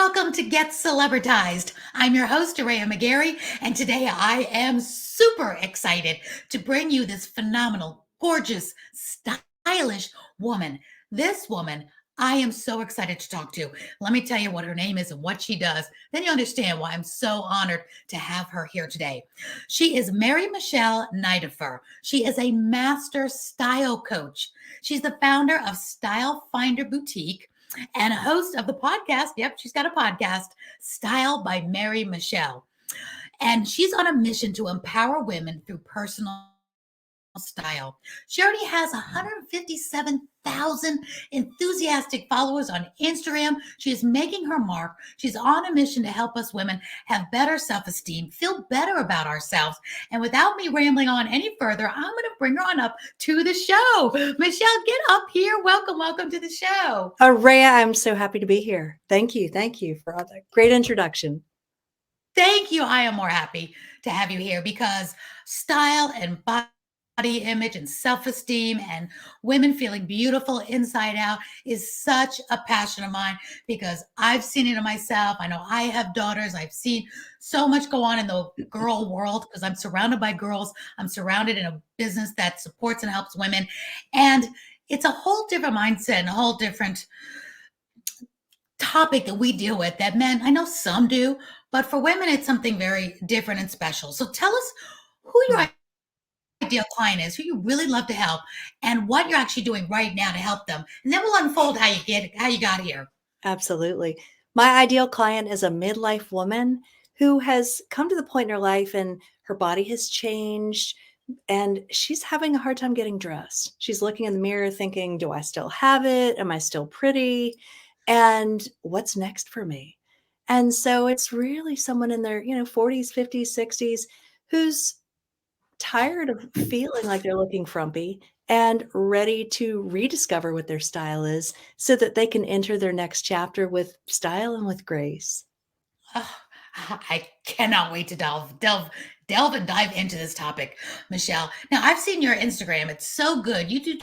welcome to Get Celebritized. I'm your host, Aurea McGarry, and today I am super excited to bring you this phenomenal, gorgeous, stylish woman. This woman I am so excited to talk to. Let me tell you what her name is and what she does. Then you understand why I'm so honored to have her here today. She is Mary Michele Nidiffer. She is a master style coach. She's the founder of StyleFinder Boutique and a host of the podcast. Yep, she's got a podcast, Style by Mary Michele. And she's on a mission to empower women through personal style. She already has 157,000 enthusiastic followers on Instagram. She is making her mark. She's on a mission to help us women have better self-esteem, feel better about ourselves. And without me rambling on any further, I'm going to bring her on up to the show. Michele, get up here. Welcome to the show. Aurea, I'm so happy to be here. Thank you for all that great introduction. Thank you. I am more happy to have you here because style and body image and self-esteem and women feeling beautiful inside out is such a passion of mine because I've seen it in myself. I know I have daughters. I've seen so much go on in the girl world because I'm surrounded by girls. I'm surrounded in a business that supports and helps women. And it's a whole different mindset and a whole different topic that we deal with that men, I know some do, but for women, it's something very different and special. So tell us who your ideal client is, who you really love to help, and what you're actually doing right now to help them. And then we'll unfold how you got here. Absolutely. My ideal client is a midlife woman who has come to the point in her life and her body has changed and she's having a hard time getting dressed. She's looking in the mirror thinking, do I still have it? Am I still pretty? And what's next for me? And so it's really someone in their, 40s, 50s, 60s who's tired of feeling like they're looking frumpy and ready to rediscover what their style is so that they can enter their next chapter with style and with grace. Oh, I cannot wait to delve and dive into this topic, Michele. Now, I've seen your Instagram. It's so good. You do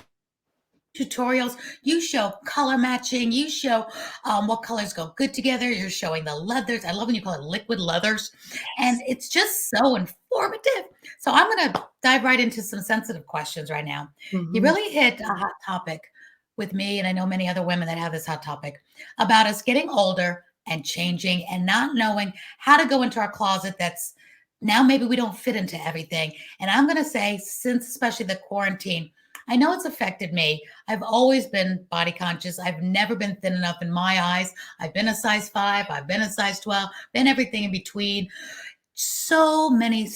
tutorials, you show color matching, you show what colors go good together, you're showing the leathers. I love when you call it liquid leathers, and it's just so informative. So I'm going to dive right into some sensitive questions right now. You really hit a hot topic with me, and I know many other women that have this hot topic about us getting older and changing and not knowing how to go into our closet that's now maybe we don't fit into everything. And I'm going to say, since especially the quarantine, I know it's affected me. I've always been body conscious. I've never been thin enough in my eyes. I've been a size 5. I've been a size 12, been everything in between. So many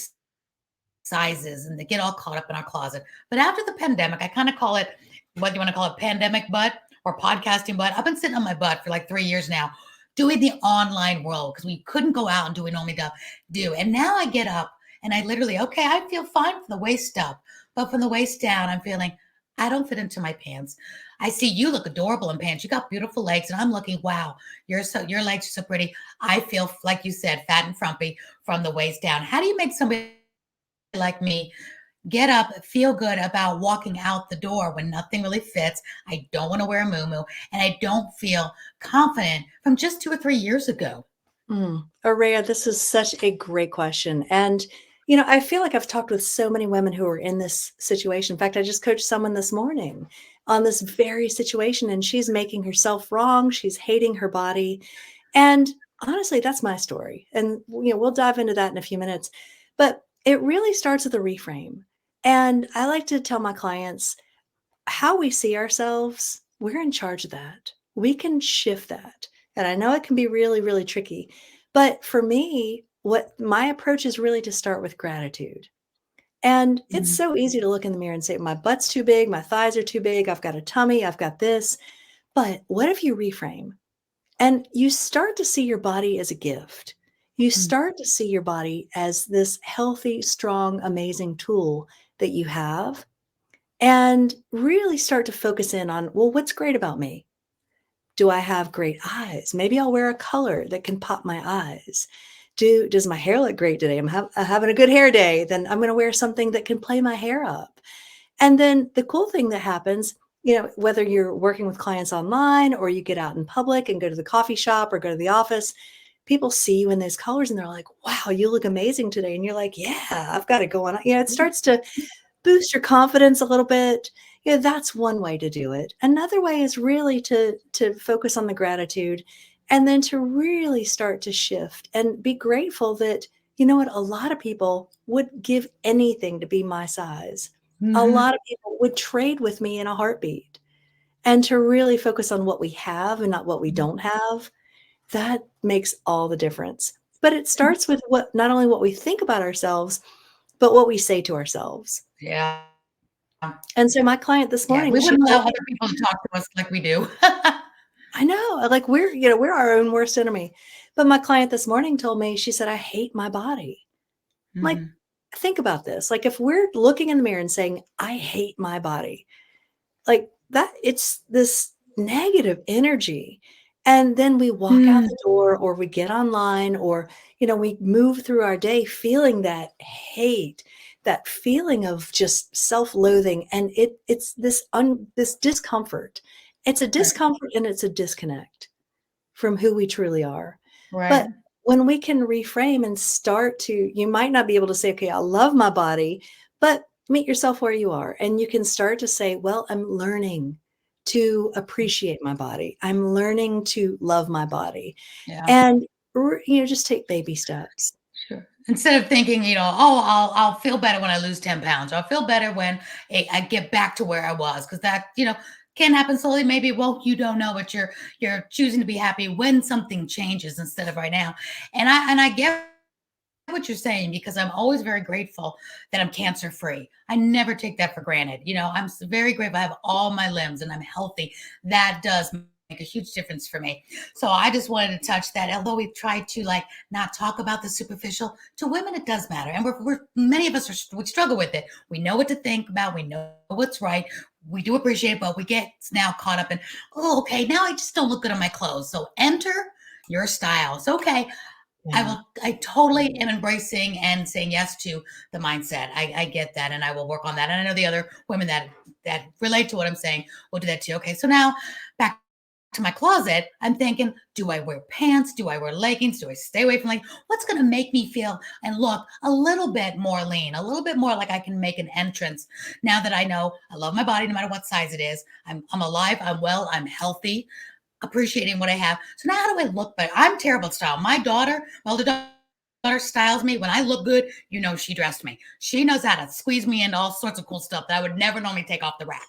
sizes, and they get all caught up in our closet. But after the pandemic, I kind of call it, what do you want to call it, pandemic butt or podcasting butt? I've been sitting on my butt for like 3 years now, doing the online world because we couldn't go out and do what we normally do. And now I get up and I literally, okay, I feel fine from the waist up. But from the waist down, I'm feeling I don't fit into my pants. I see you look adorable in pants. You got beautiful legs. And I'm looking, wow, your legs are so pretty. I feel, like you said, fat and frumpy from the waist down. How do you make somebody like me get up, feel good about walking out the door when nothing really fits? I don't want to wear a muumuu, and I don't feel confident from just 2 or 3 years ago. Aurea, this is such a great question. And I feel like I've talked with so many women who are in this situation. In fact, I just coached someone this morning on this very situation, and she's making herself wrong. She's hating her body. And honestly, that's my story. And, we'll dive into that in a few minutes. But it really starts with a reframe. And I like to tell my clients how we see ourselves, we're in charge of that. We can shift that. And I know it can be really, really tricky. But for me, what my approach is really to start with gratitude. And it's so easy to look in the mirror and say, my butt's too big, my thighs are too big, I've got a tummy, I've got this. But what if you reframe and you start to see your body as a gift? You start to see your body as this healthy, strong, amazing tool that you have, and really start to focus in on, well, what's great about me? Do I have great eyes? Maybe I'll wear a color that can pop my eyes. Does my hair look great today? I'm having a good hair day. Then I'm going to wear something that can play my hair up. And then the cool thing that happens you know, whether you're working with clients online or you get out in public and go to the coffee shop or go to the office, people see you in those colors and they're like, wow, you look amazing today. And you're like, yeah, I've got it going on. You know, it starts to boost your confidence a little bit. You know, that's one way to do it. Another way is really to focus on the gratitude and then to really start to shift and be grateful that, you know what, a lot of people would give anything to be my size. A Mm-hmm. lot of people would trade with me in a heartbeat. And to really focus on what we have and not what we don't have, that makes all the difference. But it starts with what not only what we think about ourselves, but what we say to ourselves. Yeah. And so my client this Yeah. morning, We she wouldn't allow told other me, people to talk to us like we do. I know, like we're, you know, we're our own worst enemy. But my client this morning told me, she said, I hate my body. I'm like, Mm-hmm. think about this. Like if we're looking in the mirror and saying, I hate my body, like that, it's this negative energy. And then we walk out Mm, the door or we get online or, you know, we move through our day feeling that hate, that feeling of just self-loathing. And it's this discomfort. It's a right. discomfort and it's a disconnect from who we truly are. Right. But when we can reframe and start to, you might not be able to say, okay, I love my body, but meet yourself where you are. And you can start to say, well, I'm learning to appreciate my body. I'm learning to love my body. Yeah. And, you know, just take baby steps. Sure. Instead of thinking, oh, I'll feel better when I lose 10 pounds. Or I'll feel better when I get back to where I was, because that, can happen slowly. Maybe, well, you don't know, but you're choosing to be happy when something changes instead of right now. And I get what you're saying, because I'm always very grateful that I'm cancer free. I never take that for granted. I'm very grateful I have all my limbs and I'm healthy. That does make a huge difference for me. So I just wanted to touch that. Although we've tried to like not talk about the superficial, to women it does matter, and we're many of us we struggle with it. We know what to think about. We know what's right. We do appreciate it, but we get now caught up in, oh, okay, now I just don't look good on my clothes. So enter your style. It's okay. Yeah. I totally am embracing and saying yes to the mindset. I get that, and I will work on that. And I know the other women that relate to what I'm saying will do that too. Okay, so now back to my closet, I'm thinking, do I wear pants? Do I wear leggings? Do I stay away from leggings? What's going to make me feel and look a little bit more lean, a little bit more like I can make an entrance now that I know I love my body no matter what size it is. I'm alive, I'm well, I'm healthy, appreciating what I have. So now how do I look better? I'm terrible at style. My older daughter styles me. When I look good, she dressed me. She knows how to squeeze me into all sorts of cool stuff that I would never normally take off the rack.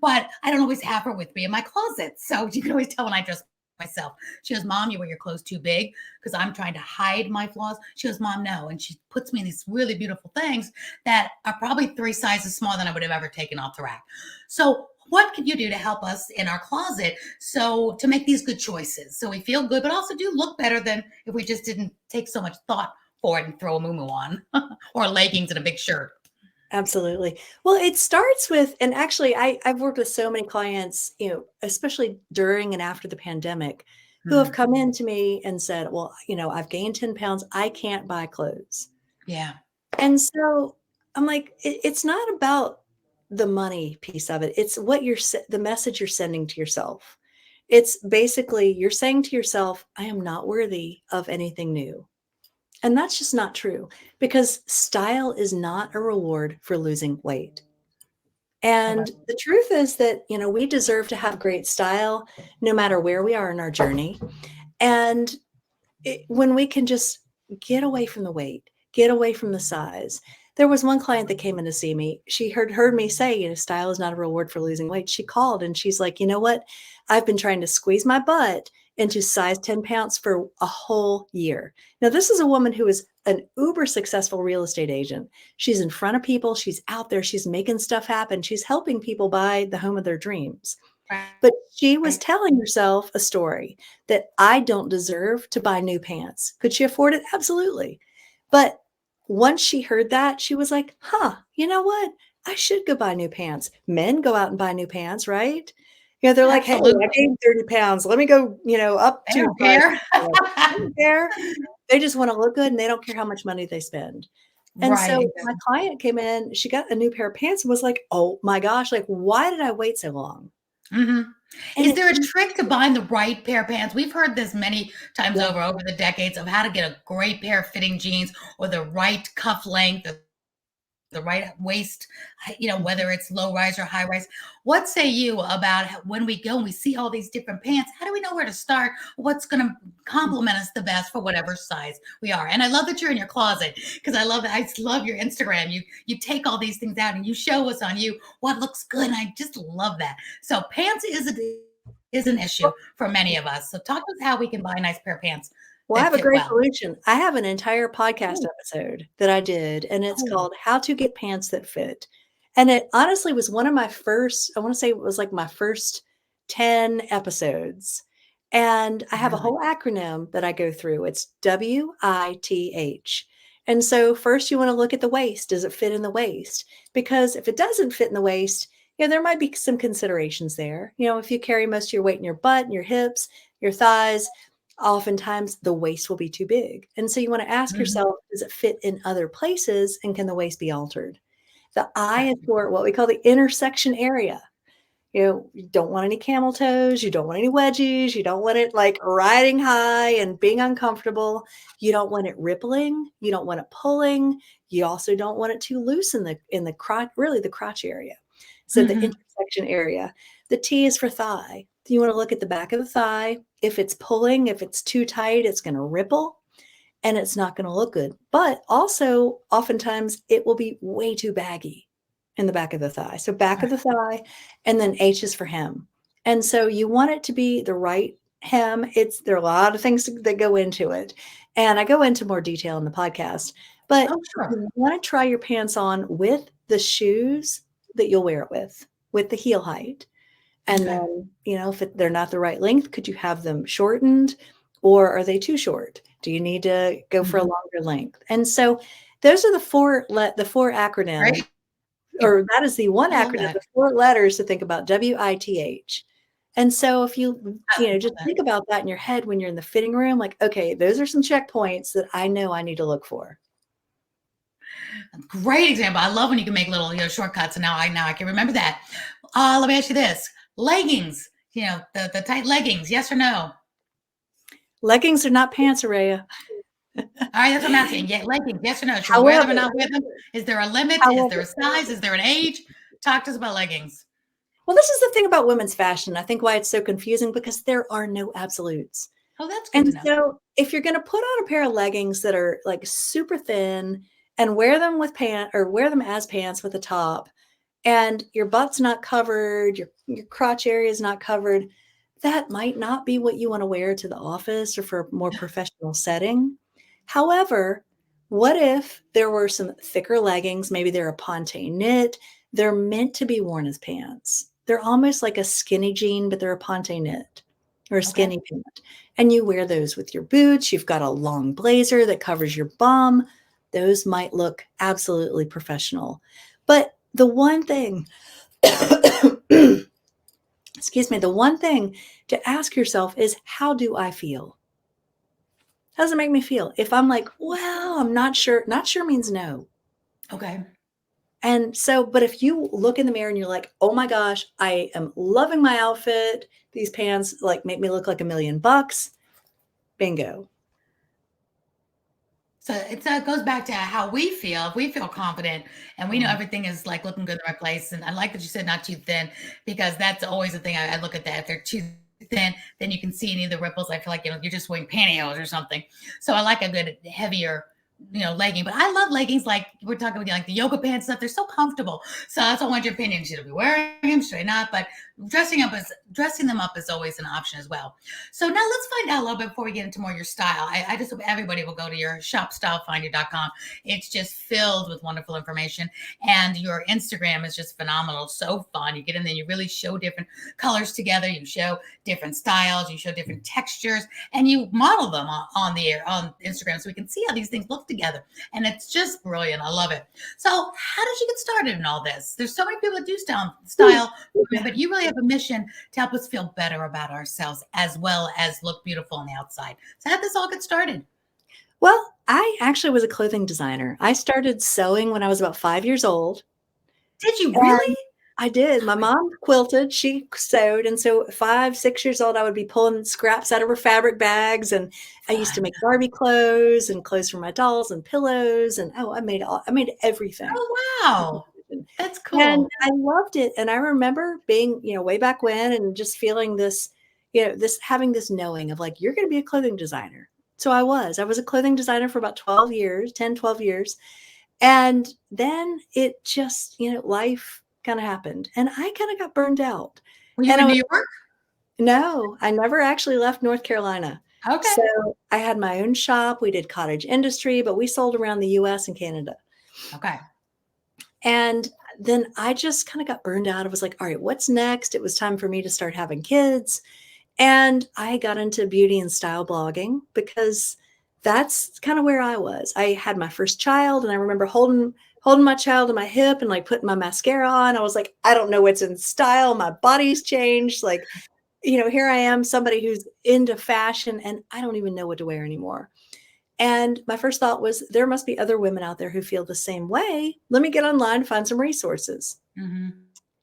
But I don't always have her with me in my closet. So you can always tell when I dress myself. She goes, Mom, you wear your clothes too big, because I'm trying to hide my flaws. She goes, Mom, no. And she puts me in these really beautiful things that are probably 3 sizes smaller than I would have ever taken off the rack. So what can you do to help us in our closet, so to make these good choices so we feel good, but also do look better than if we just didn't take so much thought for it and throw a moo on or leggings and a big shirt? Absolutely. Well, it starts with, and actually I've worked with so many clients, you know, especially during and after the pandemic, who have Hmm. come in to me and said, well, you know, I've gained 10 pounds. I can't buy clothes. Yeah. And so I'm like, it's not about the money piece of it. It's what the message you're sending to yourself. It's basically you're saying to yourself, I am not worthy of anything new. And that's just not true, because style is not a reward for losing weight. And Correct. the truth is that, you know, we deserve to have great style no matter where we are in our journey. And when we can just get away from the weight, get away from the size. There was one client that came in to see me. She heard me say, you know, style is not a reward for losing weight. She called and she's like, you know what? I've been trying to squeeze my butt into size 10 pounds for a whole year. Now, this is a woman who is an uber successful real estate agent. She's in front of people. She's out there. She's making stuff happen. She's helping people buy the home of their dreams. But she was Right. telling herself a story that I don't deserve to buy new pants. Could she afford it? Absolutely. But once she heard that, she was like, huh, you know what? I should go buy new pants. Men go out and buy new pants, right? You know, they're like, hey, I Absolutely. gained 30 pounds. Let me go, you know, up They 2 don't sizes. care. They don't care. They just want to look good and they don't care how much money they spend. And Right. so my client came in, she got a new pair of pants and was like, "Oh my gosh, like, why did I wait so long?" Mhm. And Is it there a trick to buying the right pair of pants? We've heard this many times yeah. over the decades of how to get a great pair of fitting jeans or the right cuff length, the right waist, whether it's low rise or high rise. What say you about when we go and we see all these different pants? How do we know where to start? What's going to complement us the best for whatever size we are? And I love that you're in your closet because I love that. I love your Instagram. You take all these things out and you show us on you what looks good. And I just love that. So pants is an issue for many of us. So talk to us how we can buy a nice pair of pants Well, I that have a fit great well. solution. I have an entire podcast Ooh, episode that I did, and it's oh, called How to Get Pants That Fit. And it honestly was one of my first, I want to say it was like my first 10 episodes. And I have a really? whole acronym that I go through. It's WITH. And so first you want to look at the waist. Does it fit in the waist? Because if it doesn't fit in the waist, there might be some considerations there. If you carry most of your weight in your butt and your hips, your thighs, oftentimes the waist will be too big. And so you want to ask Mhm. yourself, does it fit in other places and can the waist be altered? The eye is Gotcha. for what we call the intersection area. You don't want any camel toes, you don't want any wedgies, you don't want it like riding high and being uncomfortable. You don't want it rippling, you don't want it pulling. You also don't want it too loose in the crotch, really the crotch area. So the Mhm. intersection area. The T is for thigh. You want to look at the back of the thigh. If it's pulling, if it's too tight, it's going to ripple and it's not going to look good. But also, oftentimes, it will be way too baggy in the back of the thigh. So, back of the thigh, and then H is for hem. And so, you want it to be the right hem. There are a lot of things that go into it. And I go into more detail in the podcast. But Oh, sure. you want to try your pants on with the shoes that you'll wear it with the heel height. And Okay. then, if they're not the right length, could you have them shortened or are they too short? Do you need to go for a Mhm. longer length? And so those are the four acronyms, Great. or that is the one I love acronym, that. the four letters to think about, WITH. And so if I just love that. think about that in your head when you're in the fitting room, like, okay, those are some checkpoints that I know I need to look for. Great example. I love when you can make little, shortcuts. And now I can remember that. Let me ask you this: leggings. The tight leggings. Yes or no? Leggings are not pants, Araya. All right, that's what I'm asking. Yeah, leggings. Yes or no? Should we wear them or However, not wear them? Is there a limit? Is there however, a size? Is there an age? Talk to us about leggings. well, this is the thing about women's fashion. I think why it's so confusing because there are no absolutes. Oh, that's good And to know. so if you're going to put on a pair of leggings that are like super thin and wear them with pant or wear them as pants with a top and your butt's not covered, your crotch area is not covered, that might not be what you want to wear to the office or for a more professional setting. However, what if there were some thicker leggings? Maybe they're a ponte knit. They're meant to be worn as pants. They're almost like a skinny jean, but they're a ponte knit or a Okay. skinny pant. And you wear those with your boots. You've got a long blazer that covers your bum. Those might look absolutely professional. But the one thing, excuse me, the one thing to ask yourself is, how do I feel? How does it make me feel? If I'm like, well, I'm not sure means no. Okay. And so, but if you look in the mirror and you're like, oh my gosh, I am loving my outfit. These pants like make me look like $1,000,000. Bingo. So it goes back to how we feel. If we feel confident and we know Mhm. everything is like looking good in the right place, and I like that you said not too thin because that's always the thing I look at that. If they're too thin, then you can see any of the ripples. I feel like you're just wearing pantyhose or something. So I like a good heavier legging. But I love leggings like we're talking about like the yoga pants stuff. They're so comfortable. So that's all I want your opinion. Should I be wearing them? Should I not? But dressing them up is always an option as well. So now let's find out a little bit before we get into more your style. I just hope everybody will go to your shop, stylefinder.com. It's just filled with wonderful information. And your Instagram is just phenomenal. So fun. You get in there, you really show different colors together. You show different styles. You show different textures. And you model them on the air, on Instagram, so we can see how these things look together. And it's just brilliant. I love it. So how did you get started in all this? There's so many people that do style, but you really have a mission to help us feel better about ourselves as well as look beautiful on the outside. So how did this all get started? Well, I actually was a clothing designer. I started sewing when I was about 5 years old. Did you And really? I did. My mom quilted, she sewed, and so 5, 6 years old, I would be pulling scraps out of her fabric bags, and I used to Fun. make Barbie clothes and clothes for my dolls and pillows, and, oh, I made everything. Oh, wow. That's And cool. I loved it, and I remember being, way back when and just feeling this, this having this knowing of like, "You're gonna be a clothing designer." So I was. I was a clothing designer for about 12 years, 10, 12 years. And then it just, life kinda happened, and I kinda got burned out. Were you And I in was New York? no, I never actually left North Carolina. Okay. So, I had my own shop, we did cottage industry, but we sold around the US and Canada. Okay. And then I just kinda got burned out. I was like, "Alright, what's next?" It was time for me to start having kids, and I got into beauty and style blogging because that's kinda where I was. I had my first child, and I remember holding my child on my hip and, like, putting my mascara on. I was like, "I don't know what's in style. My body's changed." Like, here I am, somebody who's into fashion, and I don't even know what to wear anymore. And my first thought was, there must be other women out there who feel the same way. Let me get online, find some resources. Mhm.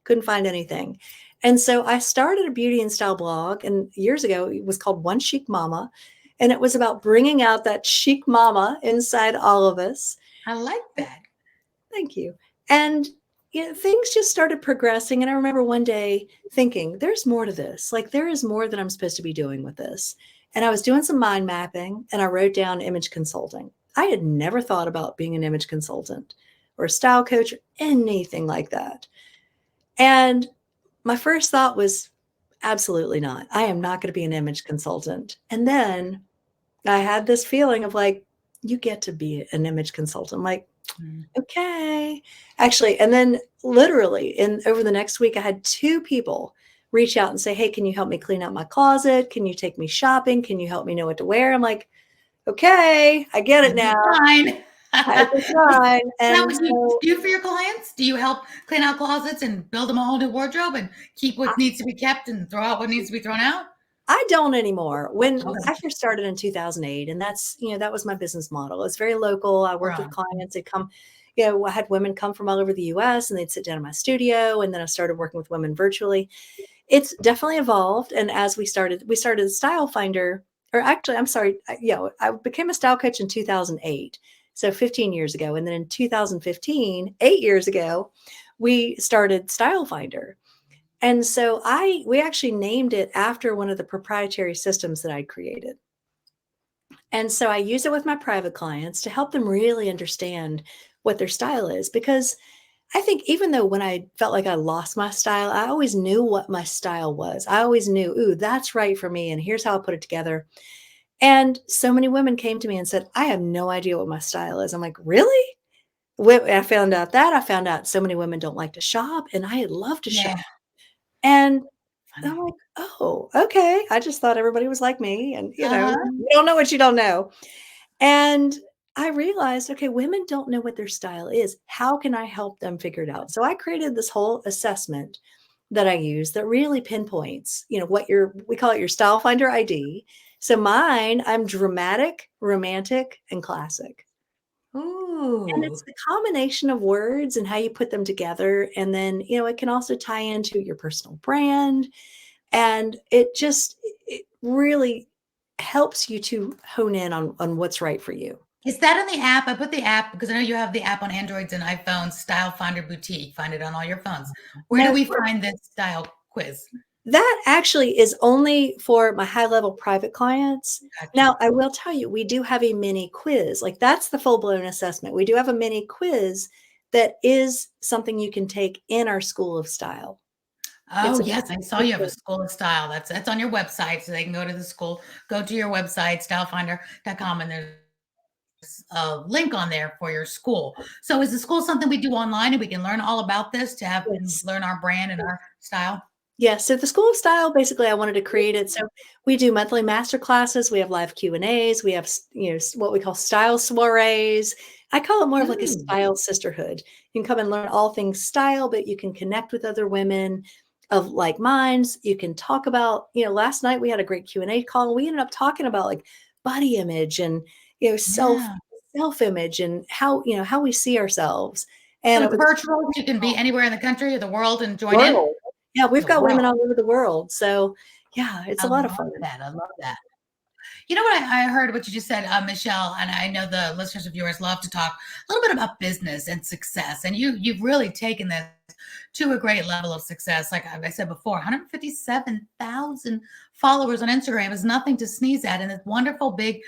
Couldn't find anything. And so I started a beauty and style blog, and years ago, it was called One Chic Mama, and it was about bringing out that chic mama inside all of us. I like that. Thank you. And, things just started progressing, and I remember one day thinking, "There's more to this. Like, there is more that I'm supposed to be doing with this." And I was doing some mind mapping, and I wrote down image consulting. I had never thought about being an image consultant or a style coach or anything like that. And my first thought was, absolutely not. I am not gonna be an image consultant. And then I had this feeling of like, you get to be an image consultant. I'm like, Mm. okay. Actually, and then literally in over the next week, I had 2 people reach out and say, "Hey, can you help me clean out my closet? Can you take me shopping? Can you help me know what to wear?" I'm like, "Okay, I get I it now. design. I design." Is that And what you so do for your clients? Do you help clean out closets and build them a whole new wardrobe and keep what needs to be kept and throw out what needs to be thrown out? I don't anymore. When Okay. I first started in 2008, and that's, that was my business model. It's very local. I worked with Right. clients. They come, I had women come from all over the US and they'd sit down in my studio. And then I started working with women virtually. It's definitely evolved. And as we started Style Finder, or actually, I'm sorry, I became a style coach in 2008. So 15 years ago. And then in 2015, 8 years ago, we started Style Finder. And so we actually named it after one of the proprietary systems that I created. And so I use it with my private clients to help them really understand what their style is, because I think even though when I felt like I lost my style, I always knew what my style was. I always knew, ooh, that's right for me. And here's how I put it together. And so many women came to me and said, I have no idea what my style is. I'm like, really? I found out that. I found out so many women don't like to shop, and I love to shop. Yeah. And I'm Funny. like, "Oh, okay. I just thought everybody was like me, and, Uh-huh. you don't know what you don't know." And I realized, okay, women don't know what their style is. How can I help them figure it out? So I created this whole assessment that I use that really pinpoints, what we call it your style finder ID. So mine, I'm dramatic, romantic, and classic. And Ooh. it's the combination of words and how you put them together. And then, it can also tie into your personal brand. And it really helps you to hone in on what's right for you. Is that in the app? I put the app because I know you have the app on Androids and iPhones, StyleFinder Boutique. Find it on all your phones. Where do No, we find this style quiz? that actually is only for my high level private clients. Gotcha. Now, I will tell you, we do have a mini quiz. Like, that's the full blown assessment. We do have a mini quiz that is something you can take in our School of Style. Oh, It's a yes, I saw you have a school of style. That's on your website, so they can go to the school. Go to your website, stylefinder.com, and there's a link on there for your school. So is the school something we do online and we can learn all about this to have and yes. learn our brand and our style? Yeah, so the School of Style, basically, I wanted to create it. So we do monthly master classes. We have live Q&As. We have, what we call style soirees. I call it more of like a Ooh. style sisterhood. You can come and learn all things style, but you can connect with other women of like minds. You can talk about, last night we had a great Q&A call. We ended up talking about like body image and, Yeah. self-image and how we see ourselves. So And it it's was virtual. You can be anywhere in the country or the world and join in? world. Yeah, we've The got world. women all over the world. So yeah, it's I a lot of love fun. that. I love that. You know what I heard what you just said, Michelle, and I know the listeners of yours love to talk a little bit about business and success. And you've really taken this to a great level of success. Like I said before, 157,000 followers on Instagram is nothing to sneeze at, and it's wonderful, big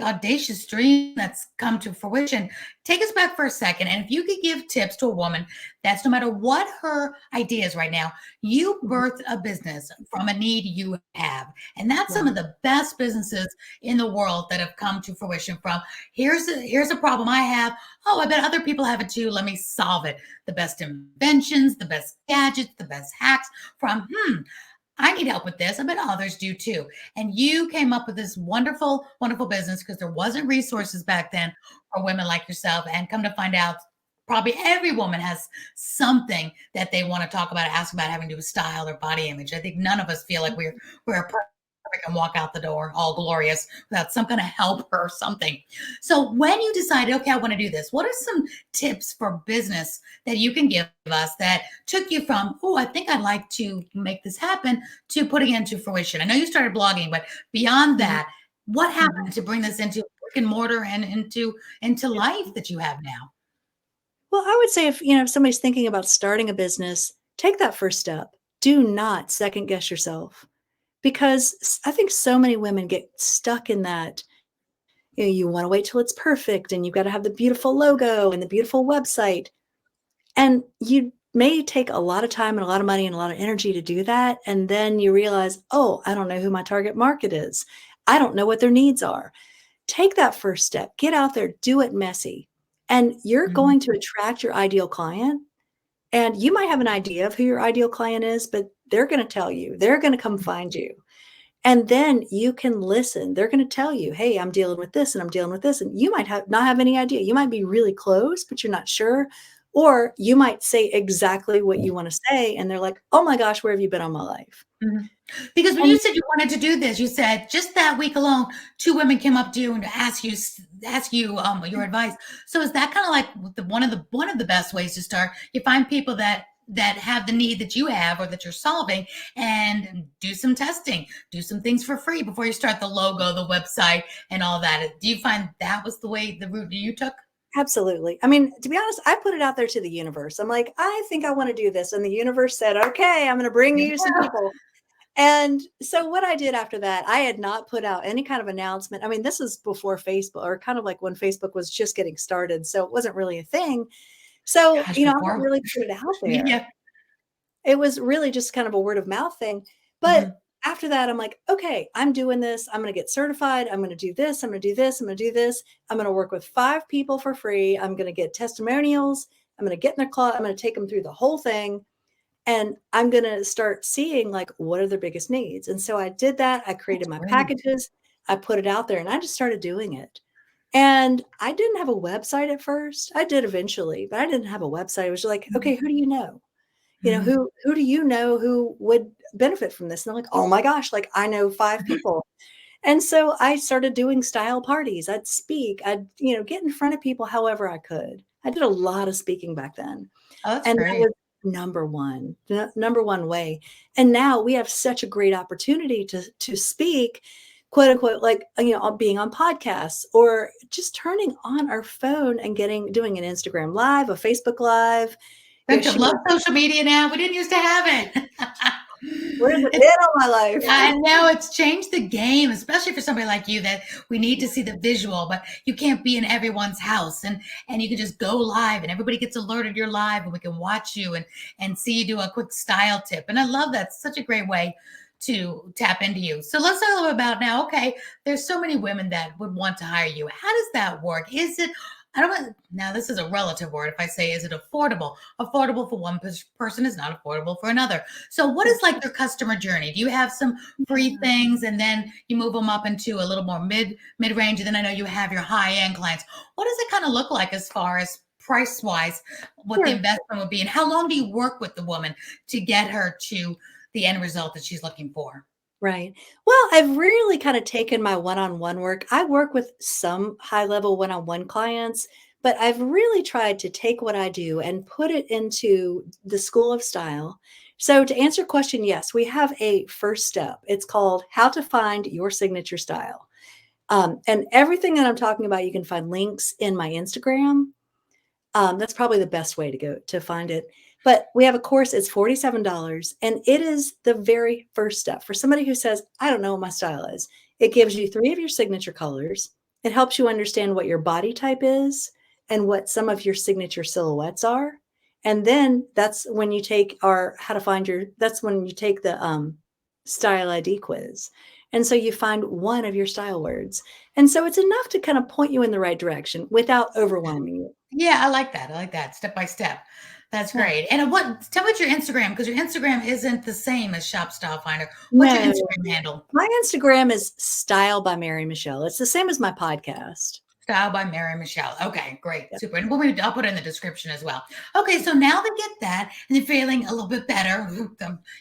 audacious dream that's come to fruition. Take us back for a second, and if you could give tips to a woman that's no matter what her idea is right now, you Mhm. birthed a business from a need you have, and that's some Right. of the best businesses in the world that have come to fruition from here's a problem I have. Oh, I bet other people have it too. Let me solve it. The best inventions, the best gadgets, the best hacks from I need help with this. I bet others do too. And you came up with this wonderful, wonderful business because there wasn't resources back then for women like yourself. And come to find out, probably every woman has something that they want to talk about, ask about having to do with style or body image. I think none of us feel like we're perfect and walk out the door all glorious without some kind of help or something. So when you decided, okay, I want to do this, what are some tips for business that you can give us that took you from, oh, I think I'd like to make this happen to putting it into fruition? I know you started blogging, but beyond Mhm. that, what Mhm. happened to bring this into brick and mortar and into life that you have now? Well, I would say if somebody's thinking about starting a business, take that first step. Do not second guess yourself because I think so many women get stuck in that. You want to wait till it's perfect and you've got to have the beautiful logo and the beautiful website. And you may take a lot of time and a lot of money and a lot of energy to do that. And then you realize, oh, I don't know who my target market is. I don't know what their needs are. Take that first step, get out there, do it messy. And you're Mhm. going to attract your ideal client. And you might have an idea of who your ideal client is, but they're going to tell you, they're going to come find you. And then you can listen. They're going to tell you, hey, I'm dealing with this and I'm dealing with this. And you might not have any idea. You might be really close, but you're not sure. Or you might say exactly what you want to say. And they're like, oh my gosh, where have you been all my life? Mhm. Because when you And said you wanted to do this, you said just that week alone, two women came up to you and ask you your advice. So is that kind of like one of the best ways to start? You find people that have the need that you have or that you're solving, and do some testing, do some things for free before you start the logo, the website, and all that. Do you find that was the route you took? absolutely. I mean, to be honest, I put it out there to the universe. I'm like, I think I want to do this. And the universe said, okay, I'm going to bring you some Yeah. people. And so what I did after that, I had not put out any kind of announcement. I mean, this is before Facebook, or kind of like when Facebook was just getting started. So it wasn't really a thing. So, Gosh, I didn't before really put it out there. media. It was really just kind of a word of mouth thing. But Mhm. after that, I'm like, okay, I'm doing this. I'm going to get certified. I'm going to do this. I'm going to do this. I'm going to do this. I'm going to work with 5 people for free. I'm going to get testimonials. I'm going to get in their closet. I'm going to take them through the whole thing. And I'm going to start seeing like what are their biggest needs. And so I did that. I created That's my great. packages. I put it out there and I just started doing it. And I didn't have a website at first. I did eventually, but I didn't have a website. It was like, okay, who do you know? Mhm. Who do you know who would benefit from this? And I'm like, oh my gosh, like I know 5 people. And so I started doing style parties. I'd speak, I'd get in front of people however I could. I did a lot of speaking back then. Oh, that's And that great. was number one way. And now we have such a great opportunity to speak, quote unquote, like, being on podcasts or just turning on our phone and doing an Instagram live, a Facebook live, Don't you share love social media now? We didn't used to have it. where's it It's been all my life? I know it's changed the game, especially for somebody like you that we need to see the visual, but you can't be in everyone's house and you can just go live and everybody gets alerted you're live and we can watch you and see you do a quick style tip. And I love that. It's such a great way to tap into you. So let's talk a little about now. Okay, there's so many women that would want to hire you. How does that work? Is it I don't want now this is a relative word. If I say is it affordable? Affordable for one person is not affordable for another. So what is like your customer journey? Do you have some free Yeah. things and then you move them up into a little more mid range? And then I know you have your high end clients. What does it kind of look like as far as price wise, what the Sure. investment would be? And how long do you work with the woman to get her to the end result that she's looking for? Right. Well, I've really kind of taken my one-on-one work. I work with some high-level one-on-one clients, but I've really tried to take what I do and put it into the School of Style. So to answer your question, yes, we have a first step. It's called How to Find Your Signature Style. And everything that I'm talking about, you can find links in my Instagram. That's probably the best way to go to find it. But we have a course, it's $47, and it is the very first step for somebody who says, I don't know what my style is. It gives you 3 of your signature colors. It helps you understand what your body type is and what some of your signature silhouettes are. And then that's when you take our how to find your that's when you take the style ID quiz. And so you find one of your style words. And so it's enough to kind of point you in the right direction without overwhelming you. Yeah, I like that. I like that. Step by step. That's Yeah. great. And tell me your Instagram, because your Instagram isn't the same as Shop Style Finder. What's your No, Instagram handle? my Instagram is Style by Mary Michele. It's the same as my podcast. Style by Mary Michele. Okay, great. Yep. Super. And I'll put it in the description as well. Okay, so now they get that and they're feeling a little bit better.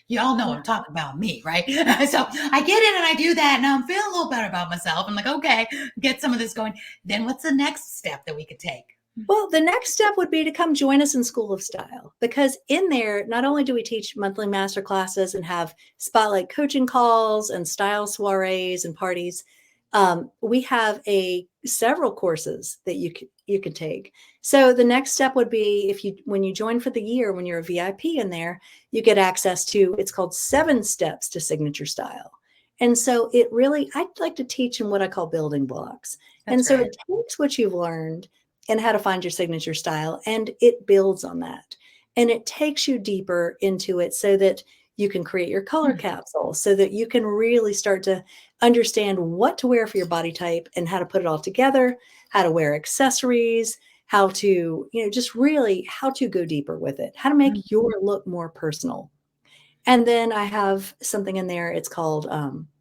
Y'all know Yeah. I'm talking about me, right? So I get in and I do that. Now I'm feeling a little better about myself. I'm like, okay, get some of this going. Then what's the next step that we could take? Well, the next step would be to come join us in School of Style, because in there, not only do we teach monthly master classes and have spotlight coaching calls and style soirees and parties, we have several courses that you could take. So the next step would be when you join for the year, when you're a VIP in there, you get access to, it's called 7 Steps to Signature Style. And so I'd like to teach in what I call building blocks. That's And so great. it takes what you've learned and how to find your signature style, and it builds on that. And it takes you deeper into it so that you can create your color capsule, so that you can really start to understand what to wear for your body type and how to put it all together, how to wear accessories, how to, just really how to go deeper with it, how to make your look more personal. And then I have something in there. It's called,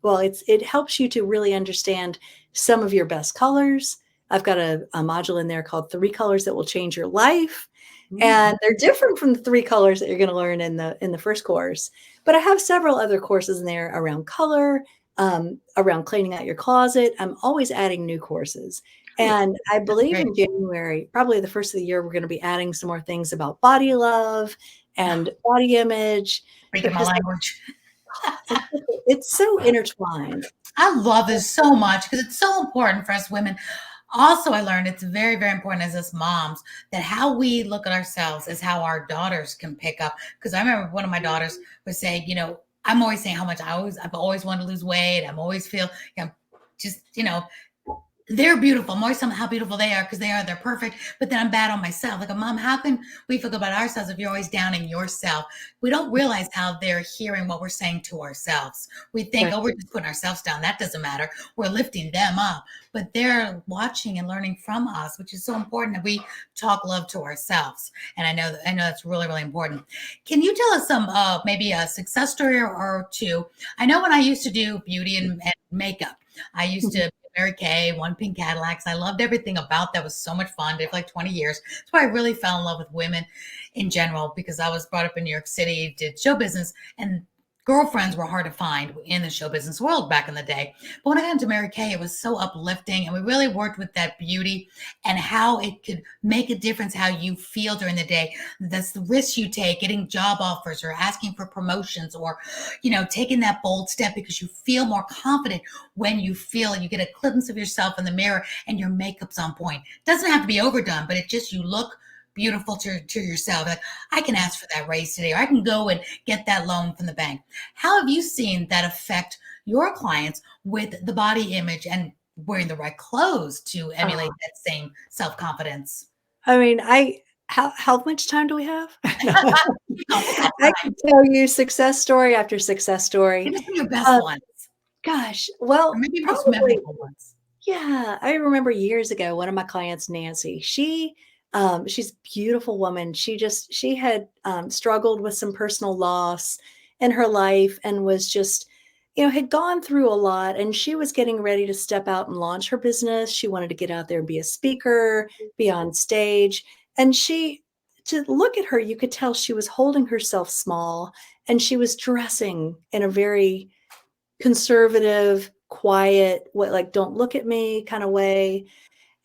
it helps you to really understand some of your best colors. I've got a module in there called 3 Colors That Will Change Your Life. And they're different from the 3 colors that you're going to learn in the first course. But I have several other courses in there around color, around cleaning out your closet. I'm always adding new courses. And I believe Great. in January, probably the first of the year, we're going to be adding some more things about body love and body image, Speaking my because language. it's so intertwined. I love this so much because it's so important for us women. Also, I learned it's very, very important as us moms that how we look at ourselves is how our daughters can pick up. Because I remember one of my daughters was saying, I'm always saying how much I've always wanted to lose weight. I'm always feel, just, they're beautiful. I'm always telling them how beautiful they are because they're perfect. But then I'm bad on myself. Like, Mom, how can we feel good about ourselves if you're always downing yourself? We don't realize how they're hearing what we're saying to ourselves. We think, Right. we're just putting ourselves down. That doesn't matter. We're lifting them up. But they're watching and learning from us, which is so important that we talk love to ourselves. And I know that's really, really important. Can you tell us some maybe a success story or two? I know when I used to do beauty and makeup, I used to Mary Kay, One Pink Cadillacs. I loved everything about that. It was so much fun. Did it for like 20 years. That's why I really fell in love with women in general, because I was brought up in New York City, did show business, and girlfriends were hard to find in the show business world back in the day. But when I got into Mary Kay, it was so uplifting, and we really worked with that beauty and how it could make a difference how you feel during the day. That's the risks you take, getting job offers or asking for promotions, or taking that bold step because you feel more confident when you feel you get a glimpse of yourself in the mirror and your makeup's on point. It doesn't have to be overdone, but you look beautiful to yourself. Like, I can ask for that raise today, or I can go and get that loan from the bank. How have you seen that affect your clients with the body image and wearing the right clothes to emulate that same self-confidence? I mean, how much time do we have? That's I fine. can tell you success story after success story. Give us some of your best Uh, ones, Gosh, or well, maybe most probably, memorable ones. yeah. I remember years ago, one of my clients, Nancy, she's a beautiful woman. She had struggled with some personal loss in her life and was just, had gone through a lot, and she was getting ready to step out and launch her business. She wanted to get out there and be a speaker, be on stage. And to look at her, you could tell she was holding herself small, and she was dressing in a very conservative, quiet, what, like, don't look at me kind of way.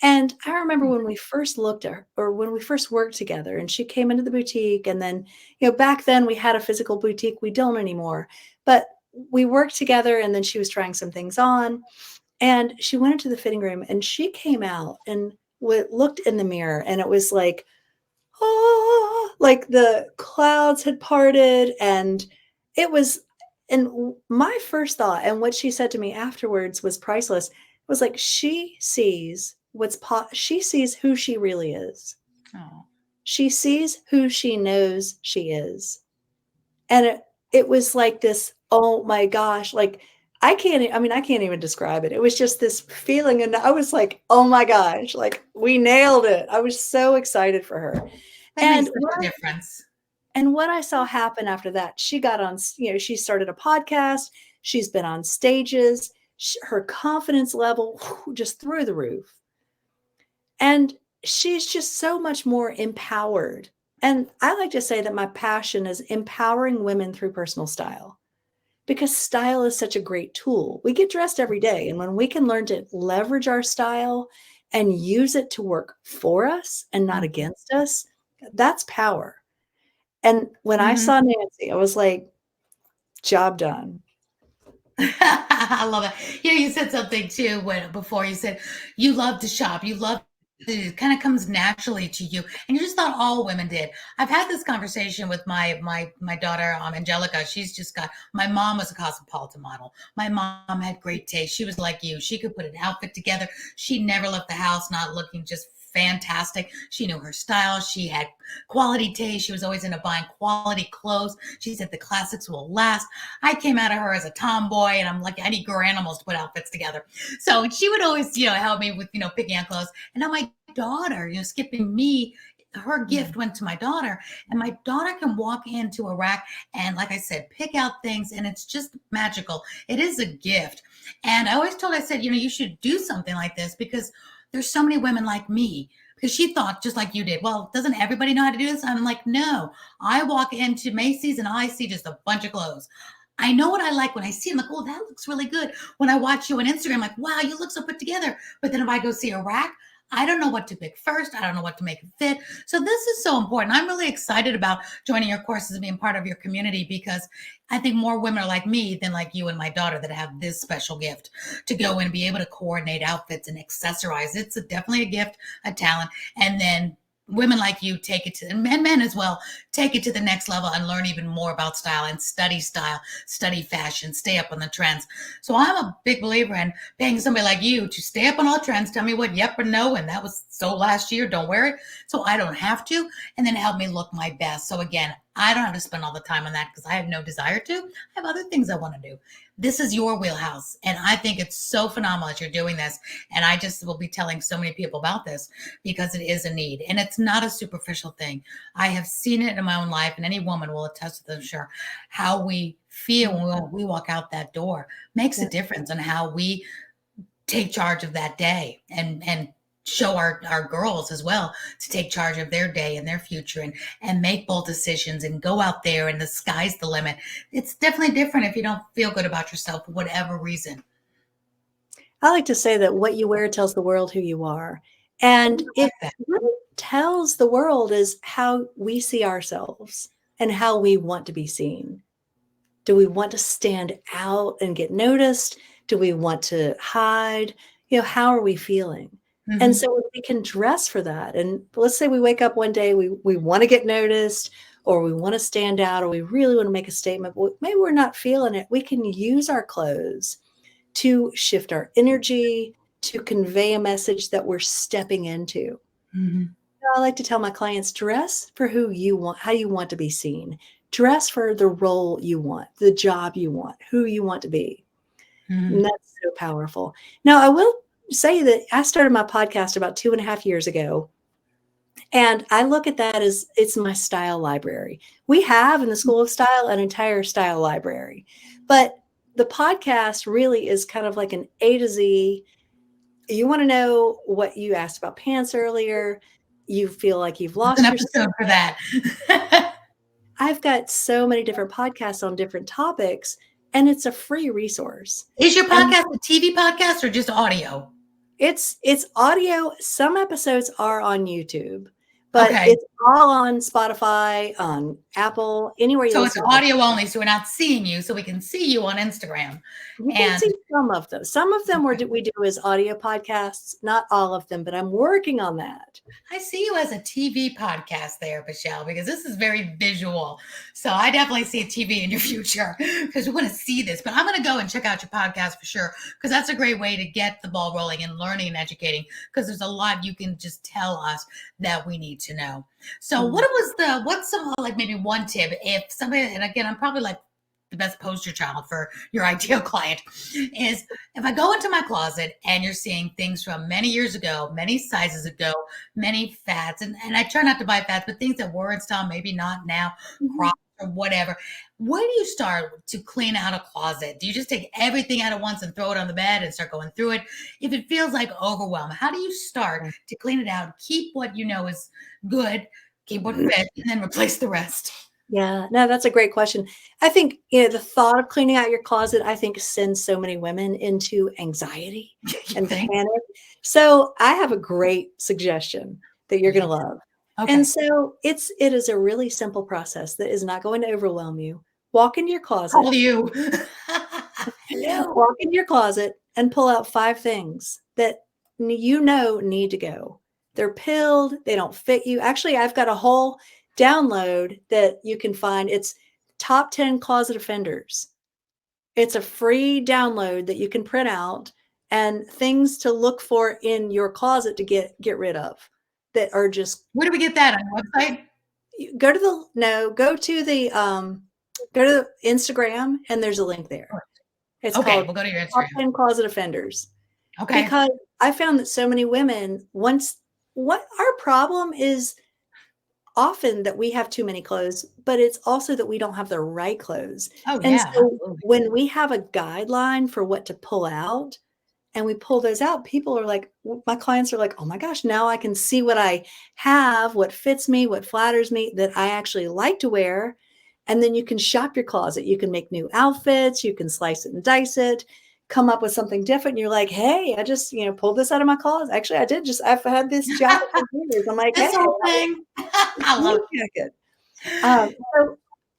And I remember when we first looked at her, or when we first worked together, and she came into the boutique, and then, back then we had a physical boutique. We don't anymore, but we worked together, and then she was trying some things on, and she went into the fitting room, and she came out and looked in the mirror, and it was like, oh, like the clouds had parted, and it was, and my first thought, and what she said to me afterwards was priceless. It was like, she sees she sees who she really is. Oh. She sees who she knows she is. And it was like this, oh my gosh, like, I can't even describe it. It was just this feeling. And I was like, oh my gosh, like, we nailed it. I was so excited for her. That makes And such a difference. what I saw happen after that, she got on, she started a podcast. She's been on stages. Her confidence level just through the roof. And she's just so much more empowered. And I like to say that my passion is empowering women through personal style, because style is such a great tool. We get dressed every day. And when we can learn to leverage our style and use it to work for us and not against us, that's power. And when I saw Nancy, I was like, job done. I love it. You said something too before you said you love to shop. You love it kind of comes naturally to you, and you just thought all women did. I've had this conversation with my daughter, Angelica. She's just got. My mom was a cosmopolitan model. My mom had great taste. She was like you. She could put an outfit together. She never left the house not looking just fantastic. She knew her style. She had quality taste. She was always into buying quality clothes. She said the classics will last. I came out of her as a tomboy, and I'm like, I need girl animals to put outfits together. So she would always, help me with, picking out clothes. And now my daughter, skipping me, her gift went to my daughter, and my daughter can walk into a rack and, like I said, pick out things, and it's just magical. It is a gift. And I always told her, I said, you should do something like this, because there's so many women like me. Because she thought, just like you did, well, doesn't everybody know how to do this? I'm like, no. I walk into Macy's and I see just a bunch of clothes. I know what I like when I see them. Like, oh, that looks really good. When I watch you on Instagram, like, wow, you look so put together. But then if I go see a rack, I don't know what to pick first. I don't know what to make it fit. So this is so important. I'm really excited about joining your courses and being part of your community, because I think more women are like me than like you and my daughter that have this special gift to go and be able to coordinate outfits and accessorize. It's definitely a gift, a talent. And then women like you take it to, and men as well, take it to the next level and learn even more about style, study fashion, stay up on the trends. So I'm a big believer in paying somebody like you to stay up on all trends, tell me what yep or no, and that was so last year, don't wear it, so I don't have to, and then help me look my best. So again, I don't have to spend all the time on that because I have no desire to. I have other things I want to do. This is your wheelhouse, and I think it's so phenomenal that you're doing this. And I just will be telling so many people about this because it is a need, and it's not a superficial thing. I have seen it in my own life, and any woman will attest to this, sure, how we feel when we walk out that door makes a difference on how we take charge of that day and show our girls as well to take charge of their day and their future and make bold decisions and go out there, and the sky's the limit. It's definitely different if you don't feel good about yourself for whatever reason. I like to say that what you wear tells the world who you are. And Like it that. really tells the world is how we see ourselves and how we want to be seen. Do we want to stand out and get noticed? Do we want to hide? How are we feeling? And so we can dress for that. And let's say we wake up one day, we want to get noticed, or we want to stand out, or we really want to make a statement, but maybe we're not feeling it. We can use our clothes to shift our energy, to convey a message that we're stepping into. I like to tell my clients, dress for who you want, how you want to be seen. Dress for the role you want, the job you want, who you want to be. And that's so powerful. Now, I will say that I started my podcast about 2.5 years ago. And I look at that as it's my style library. We have in the School of Style an entire style library, but the podcast really is kind of like an A to Z. You want to know what you asked about pants earlier. You feel like you've It's an lost yourself. episode for that. I've got so many different podcasts on different topics. and it's a free resource. Is your And podcast a TV podcast or just audio? it's audio. Some episodes are on YouTube, but Okay. it's all on Spotify, on Apple, anywhere you So it's listen to it. audio only, so we're not seeing you, so we can see you on Instagram. You can And see some of them. Some of them we do as audio podcasts, not all of them, but I'm working on that. I see you as a TV podcast there, Michele, because this is very visual. So I definitely see a TV in your future because we want to see this. But I'm going to go and check out your podcast for sure, because that's a great way to get the ball rolling and learning and educating, because there's a lot you can just tell us that we need to know. So what's some, like, maybe one tip if somebody, and again, I'm probably like the best poster child for your ideal client, is if I go into my closet and you're seeing things from many years ago, many sizes ago, many fads, and I try not to buy fads, but things that were in style, maybe not now, crops or whatever. Where do you start to clean out a closet? Do you just take everything out at once and throw it on the bed and start going through it? If it feels like overwhelm, how do you start to clean it out, keep what you know is good, keep what fits, and then replace the rest? Yeah, no, that's a great question. I think, the thought of cleaning out your closet, I think, sends so many women into anxiety and panic. So I have a great suggestion that you're going to love. Okay. And so it is a really simple process that is not going to overwhelm you. Walk into your closet. Call you. Hello. Walk into your closet and pull out 5 things that you know need to go. They're pilled. They don't fit you. Actually, I've got a whole download that you can find. It's top 10 closet offenders. It's a free download that you can print out, and things to look for in your closet to get rid of that are just. Where do we get that, on your website? Go to the Instagram, and there's a link there. It's called We'll go to your Instagram. Top 10 Closet Offenders. Okay. Because I found that so many women, what our problem is often that we have too many clothes, but it's also that we don't have the right clothes. Oh, and yeah. so when we have a guideline for what to pull out, and we pull those out, people are like, my clients are like, oh my gosh, now I can see what I have, what fits me, what flatters me, that I actually like to wear. And then you can shop your closet. You can make new outfits. You can slice it and dice it, come up with something different. You're like, hey, I just, pulled this out of my closet. Actually, I've had this jacket for years. I'm like, this hey, whole thing. I love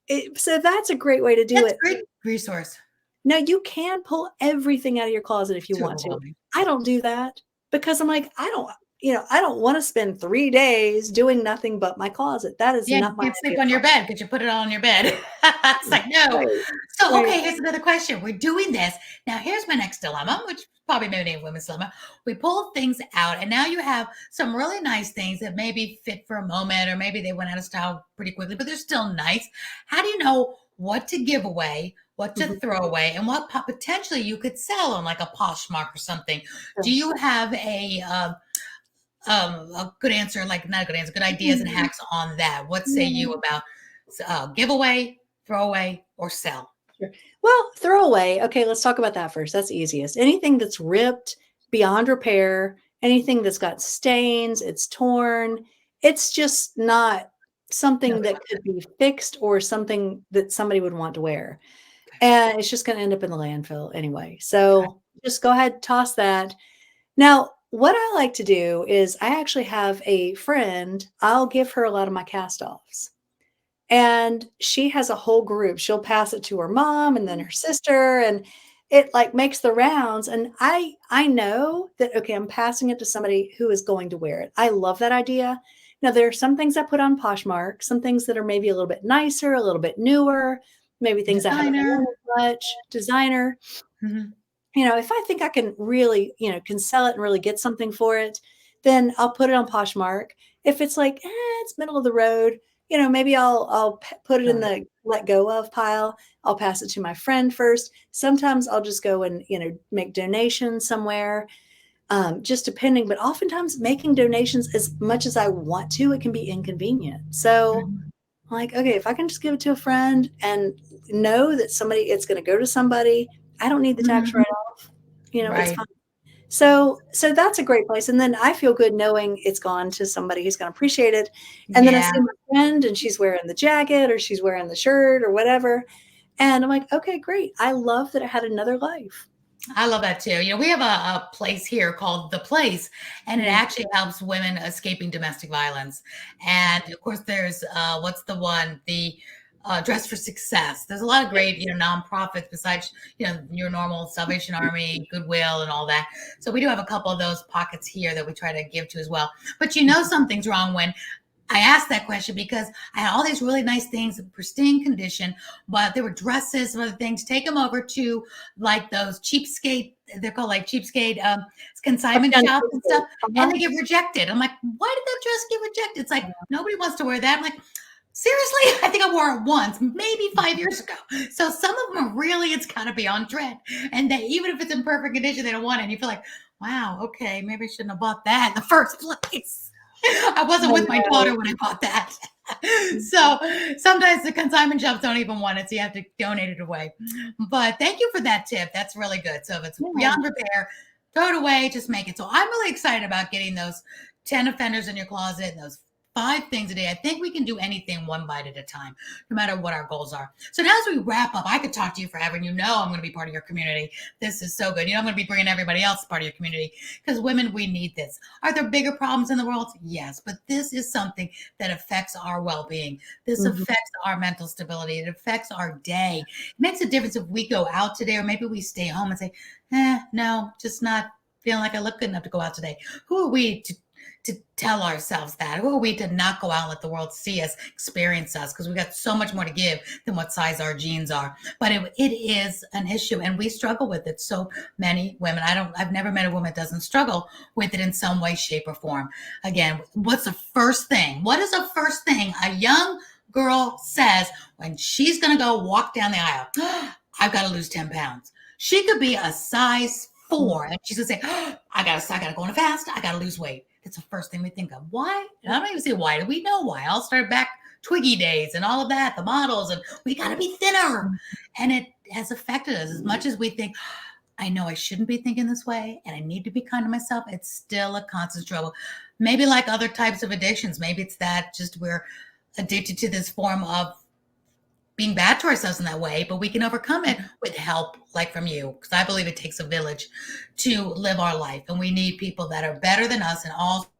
it. So that's a great way to do it. That's a great resource. Now, you can pull everything out of your closet if you want to. I don't do that because I'm like, I don't want to spend 3 days doing nothing but my closet. That is not my. You can't sleep on your bed because you put it all on your bed. It's like, no. Right. So, okay, here's another question. We're doing this. Now, here's my next dilemma, which probably many women's dilemma. We pull things out, and now you have some really nice things that maybe fit for a moment, or maybe they went out of style pretty quickly, but they're still nice. How do you know what to give away, what to throw away, and what potentially you could sell on, like a Poshmark or something? Do you have a good answer, like not a good answer, good ideas and hacks on that? What say you about giveaway, throw away, or sell? Sure. Well, throw away. Okay, let's talk about that first. That's easiest. Anything that's ripped beyond repair, anything that's got stains, it's torn, it's just not something that could be fixed or something that somebody would want to wear. And it's just going to end up in the landfill anyway. So just go ahead, toss that. Now, what I like to do is I actually have a friend, I'll give her a lot of my cast-offs. And she has a whole group. She'll pass it to her mom and then her sister, and it like makes the rounds. And I know that, okay, I'm passing it to somebody who is going to wear it. I love that idea. Now, there are some things I put on Poshmark, some things that are maybe a little bit nicer, a little bit newer, maybe things I haven't worn as much, designer. If I think I can really, can sell it and really get something for it, then I'll put it on Poshmark. If it's like, it's middle of the road, maybe I'll put it in the let go of pile. I'll pass it to my friend first. Sometimes I'll just go and, make donations somewhere, just depending. But oftentimes making donations, as much as I want to, it can be inconvenient. So I'm like, okay, if I can just give it to a friend and know that it's going to go to somebody, I don't need the tax write-off. It's fine. So that's a great place. And then I feel good knowing it's gone to somebody who's going to appreciate it. And then I see my friend and she's wearing the jacket or she's wearing the shirt or whatever. And I'm like, okay, great. I love that I had another life. I love that too. We have a place here called The Place, and it Mm. actually helps women escaping domestic violence. And of course, there's what's the one? The Dress for Success. There's a lot of great, nonprofits besides, your normal Salvation Army, Goodwill, and all that. So we do have a couple of those pockets here that we try to give to as well. But something's wrong when I asked that question because I had all these really nice things in pristine condition, but there were dresses and other things. Take them over to like those cheapskate, they're called like cheapskate consignment shops and stuff, and they get rejected. I'm like, why did that dress get rejected? It's like, nobody wants to wear that. I'm like, seriously? I think I wore it once, maybe 5 years ago. So some of them are really, it's got to be on trend. And they, even if it's in perfect condition, they don't want it. And you feel like, wow, okay, maybe I shouldn't have bought that in the first place. I wasn't with my daughter when I bought that. So sometimes the consignment shops don't even want it, so you have to donate it away. But thank you for that tip. That's really good. So if it's beyond repair, throw it away, just make it. So I'm really excited about getting those 10 offenders in your closet and those 5 things a day. I think we can do anything one bite at a time, no matter what our goals are. So now as we wrap up, I could talk to you forever, and I'm going to be part of your community. This is so good. I'm going to be bringing everybody else part of your community because women, we need this. Are there bigger problems in the world? Yes, but this is something that affects our well-being. This affects our mental stability. It affects our day. It makes a difference if we go out today, or maybe we stay home and say, no, just not feeling like I look good enough to go out today. Who are we to tell ourselves that? Who are we to not go out and let the world see us, experience us? Because we got so much more to give than what size our jeans are. But it is an issue, and we struggle with it. So many women. I've never met a woman that doesn't struggle with it in some way, shape, or form. Again, what's the first thing? What is the first thing a young girl says when she's going to go walk down the aisle? I've got to lose 10 pounds. She could be a size 4, and she's going to say, I got to go on a fast. I got to lose weight. It's the first thing we think of. Why? And I don't even say why. Do we know why? I'll start back Twiggy days and all of that, the models, and we got to be thinner. And it has affected us as much as we think, I know I shouldn't be thinking this way and I need to be kind to myself. It's still a constant struggle. Maybe like other types of addictions. Maybe it's that just we're addicted to this form of being bad to ourselves in that way, but we can overcome it with help like from you, because I believe it takes a village to live our life, and we need people that are better than us in all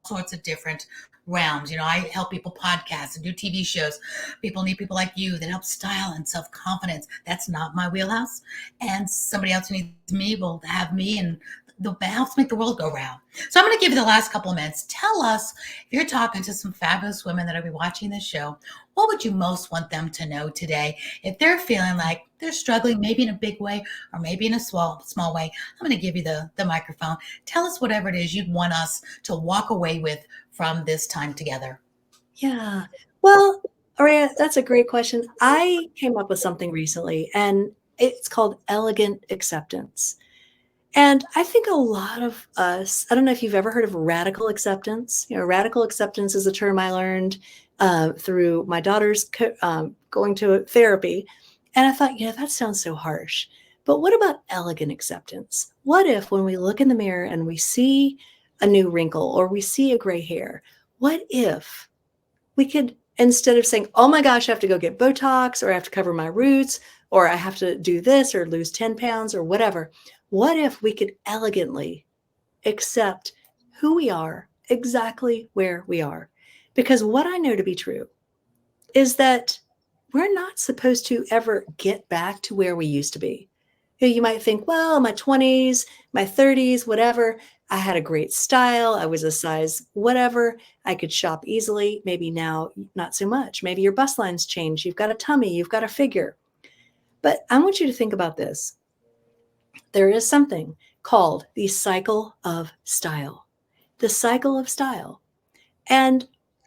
sorts of different realms. I help people podcast and do TV shows. People need people like you that help style and self-confidence. That's not my wheelhouse, and somebody else who needs me will have me, and that helps make the world go round. So I'm going to give you the last couple of minutes. Tell us, if you're talking to some fabulous women that will be watching this show, what would you most want them to know today? If they're feeling like they're struggling, maybe in a big way or maybe in a small way, I'm going to give you the microphone. Tell us whatever it is you'd want us to walk away with from this time together. Yeah. Well, Aurea, that's a great question. I came up with something recently, and it's called elegant acceptance. And I think a lot of us, I don't know if you've ever heard of radical acceptance. Radical acceptance is a term I learned through my daughter's going to therapy. And I thought, that sounds so harsh. But what about elegant acceptance? What if when we look in the mirror and we see a new wrinkle or we see a gray hair, what if we could, instead of saying, oh my gosh, I have to go get Botox, or I have to cover my roots, or I have to do this or lose 10 pounds or whatever, what if we could elegantly accept who we are, exactly where we are? Because what I know to be true is that we're not supposed to ever get back to where we used to be. You might think, well, in my 20s, my 30s, whatever, I had a great style. I was a size whatever. I could shop easily. Maybe now, not so much. Maybe your bust lines change. You've got a tummy. You've got a figure. But I want you to think about this. There is something called the cycle of style. The cycle of style. And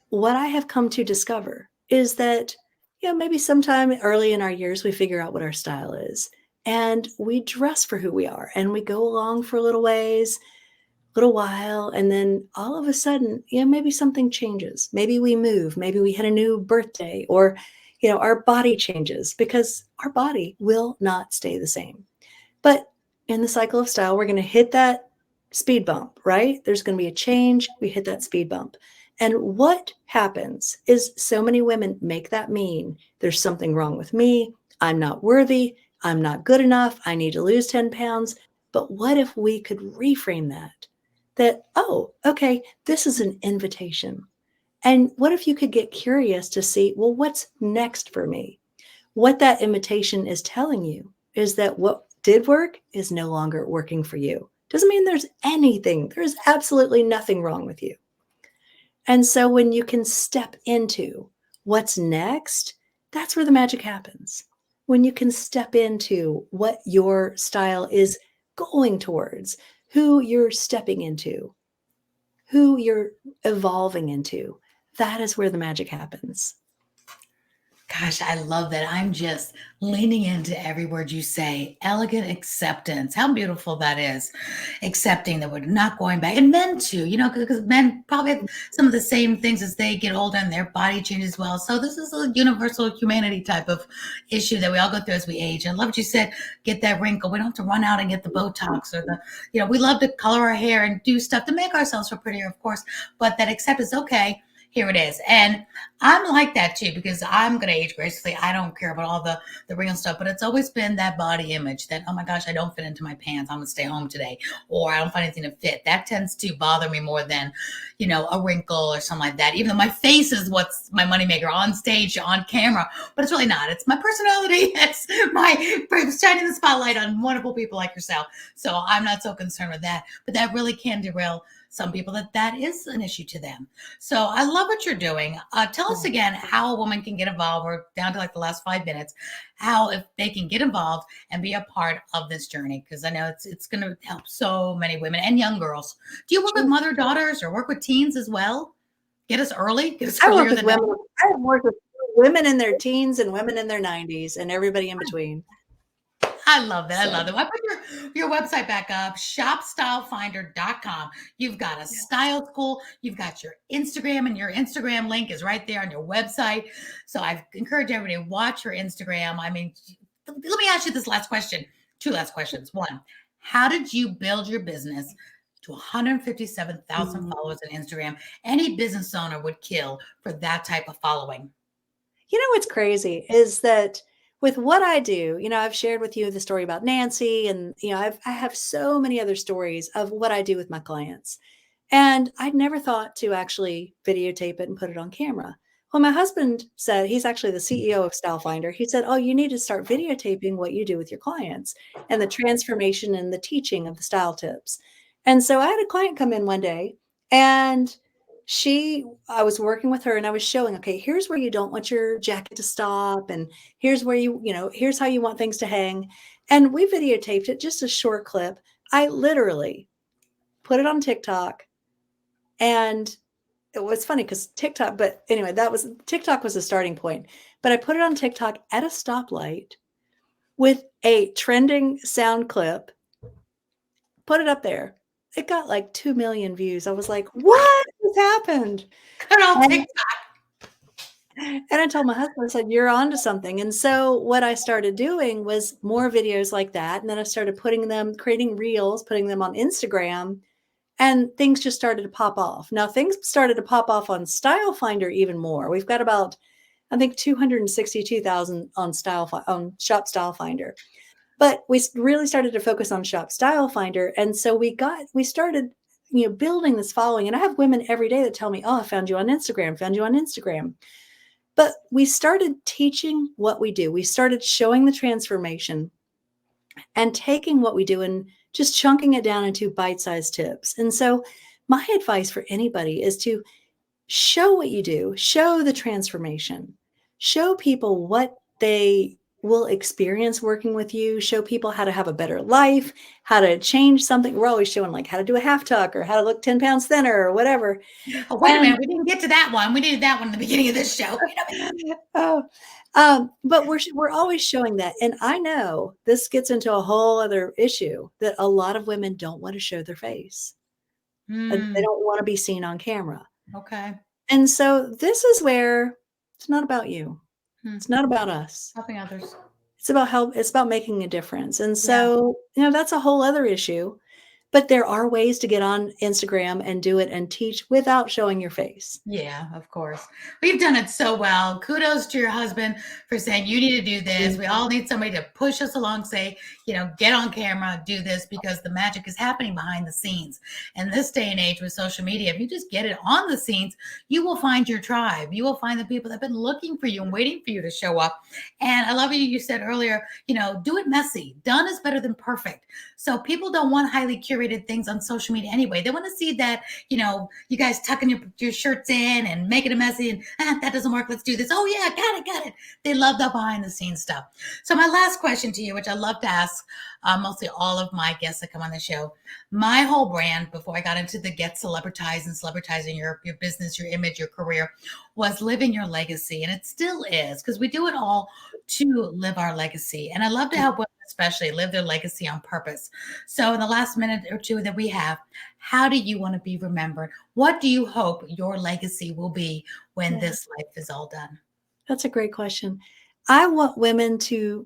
what I have come to discover is that, maybe sometime early in our years, we figure out what our style is. And we dress for who we are. And we go along for a little while. And then all of a sudden, maybe something changes. Maybe we move. Maybe we had a new birthday, or, our body changes, because our body will not stay the same. But in the cycle of style, we're going to hit that speed bump, right? There's going to be a change. We hit that speed bump. And what happens is so many women make that mean there's something wrong with me. I'm not worthy. I'm not good enough. I need to lose 10 pounds. But what if we could reframe that? That, oh, okay, this is an invitation. And what if you could get curious to see, well, what's next for me? What that invitation is telling you is that what did work is no longer working for you. Doesn't mean there's absolutely nothing wrong with you. And so when you can step into what's next, that's where the magic happens. When you can step into what your style is going towards, who you're stepping into, who you're evolving into, that is where the magic happens. Gosh, I love that. I'm just leaning into every word you say. Elegant acceptance. How beautiful that is. Accepting that we're not going back. And men too, because men probably have some of the same things as they get older and their body changes as well. So this is a universal humanity type of issue that we all go through as we age. And I love what you said, get that wrinkle. We don't have to run out and get the Botox or we love to color our hair and do stuff to make ourselves feel prettier, of course, but that acceptance, okay, here it is. And I'm like that too, because I'm going to age gracefully. I don't care about all the real stuff, but it's always been that body image that, oh my gosh, I don't fit into my pants. I'm going to stay home today, or I don't find anything to fit. That tends to bother me more than, a wrinkle or something like that. Even though my face is what's my moneymaker on stage, on camera, but it's really not. It's my personality. It's my shining the spotlight on wonderful people like yourself. So I'm not so concerned with that, but that really can derail some people that is an issue to them. So I love what you're doing. Tell us again how a woman can get involved. We're down to like the last 5 minutes. How if they can get involved and be a part of this journey, because I know it's going to help so many women and young girls. Do you work with mother daughters or work with teens as well? Get us early. Get us I work earlier with than women. I work with women in their teens and women in their 90s and everybody in between. I love that. I So, love that. Well, I put your website back up, shopstylefinder.com. You've got a style school. You've got your Instagram, and your Instagram link is right there on your website. So I encourage everybody to watch your Instagram. I mean, let me ask you this last question. 2 last questions. One, how did you build your business to 157,000 followers on Instagram? Any business owner would kill for that type of following. what's crazy is that with what I do, I've shared with you the story about Nancy, and I have so many other stories of what I do with my clients. And I'd never thought to actually videotape it and put it on camera. Well, my husband said, he's actually the CEO of StyleFinder. He said, oh, you need to start videotaping what you do with your clients and the transformation and the teaching of the style tips. And so I had a client come in one day, and I was working with her and I was showing, okay, here's where you don't want your jacket to stop. And here's where here's how you want things to hang. And we videotaped it, just a short clip. I literally put it on TikTok. And it was funny because but anyway, TikTok was a starting point. But I put it on TikTok at a stoplight with a trending sound clip, put it up there. It got like 2 million views. I was like, what has happened? Good old And, TikTok. and I told my husband, I said, you're onto something. And so what I started doing was more videos like that. And then I started creating reels, putting them on Instagram. And things just started to pop off. Now, things started to pop off on StyleFinder even more. We've got about, I think, 262,000 on Shop StyleFinder. But we really started to focus on Shop StyleFinder. And so we started, building this following. And I have women every day that tell me, oh, I found you on Instagram. But we started teaching what we do. We started showing the transformation and taking what we do and just chunking it down into bite-sized tips. And so my advice for anybody is to show what you do, show the transformation, show people what they will experience working with you, show people how to have a better life, how to change something. We're always showing like how to do a half tuck or how to look 10 pounds thinner or whatever. Oh, wait a minute. We didn't get to that one. We needed that one in the beginning of this show. But we're always showing that. And I know this gets into a whole other issue that a lot of women don't want to show their face. They don't want to be seen on camera. Okay. And so this is where it's not about you. It's not about us. Helping others. It's about making a difference. And so, that's a whole other issue. but there are ways to get on Instagram and do it and teach without showing your face. Yeah, of course. We've done it so well. Kudos to your husband for saying you need to do this. We all need somebody to push us along, say, get on camera, do this, because the magic is happening behind the scenes. And this day and age with social media, if you just get it on the scenes, you will find your tribe. You will find the people that have been looking for you and waiting for you to show up. And I love you said earlier, do it messy. Done is better than perfect. So people don't want highly curated things on social media anyway. They want to see that, you guys tucking your shirts in and making it messy and that doesn't work. Let's do this. Oh yeah, got it. They love the behind the scenes stuff. So my last question to you, which I love to ask mostly all of my guests that come on the show, my whole brand before I got into the get celebritized and celebritizing your business, your image, your career, was living your legacy. And it still is, because we do it all to live our legacy. And I love to help women especially live their legacy on purpose. So in the last minute or two that we have, how do you want to be remembered? What do you hope your legacy will be when this life is all done? That's a great question. I want women to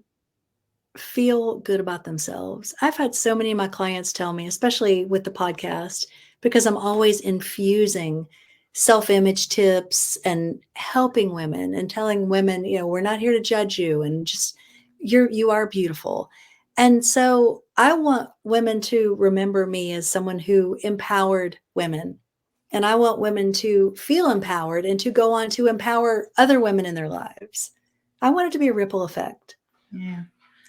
feel good about themselves. I've had so many of my clients tell me, especially with the podcast, because I'm always infusing self-image tips and helping women and telling women, we're not here to judge you, and just you are beautiful. And so I want women to remember me as someone who empowered women. And I want women to feel empowered and to go on to empower other women in their lives. I want it to be a ripple effect. Yeah.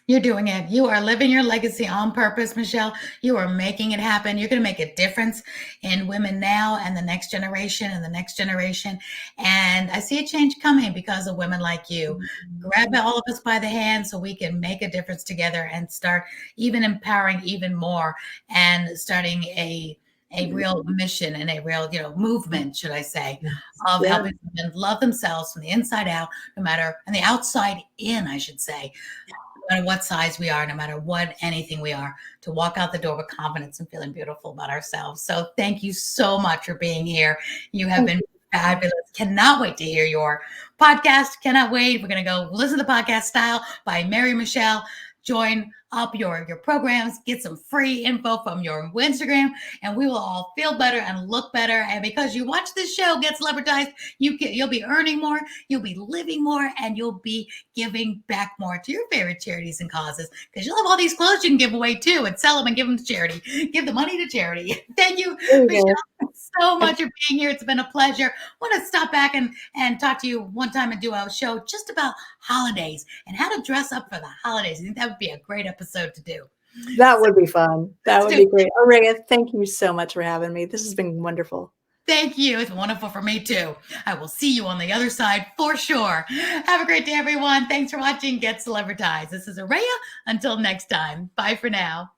You're doing it. You are living your legacy on purpose, Michele. You are making it happen. You're going to make a difference in women now and the next generation and the next generation. And I see a change coming because of women like you. Grab all of us by the hand so we can make a difference together and start even empowering even more and starting a real mission and a real, movement, should I say, of helping women love themselves from the inside out, no matter, and the outside in, I should say. No matter what size we are, no matter what anything we are, to walk out the door with confidence and feeling beautiful about ourselves. So thank you so much for being here. You have been fabulous. Cannot wait to hear your podcast. Cannot wait. We're going to go listen to the podcast Style by Mary Michele. Join up your programs, get some free info from your Instagram, and we will all feel better and look better. And because you watch this show, Get Celebritized, you'll be earning more, you'll be living more, and you'll be giving back more to your favorite charities and causes, because you'll have all these clothes you can give away too and sell them and give them to charity. Give the money to charity. Thank you, Michele, so much for being here. It's been a pleasure. I want to stop back and talk to you one time and do a show just about holidays and how to dress up for the holidays. I think that would be a great episode to do. That would be fun. That would be great. Aurea, thank you so much for having me. This has been wonderful. Thank you. It's wonderful for me too. I will see you on the other side for sure. Have a great day, everyone. Thanks for watching Get Celebritized. This is Aurea. Until next time. Bye for now.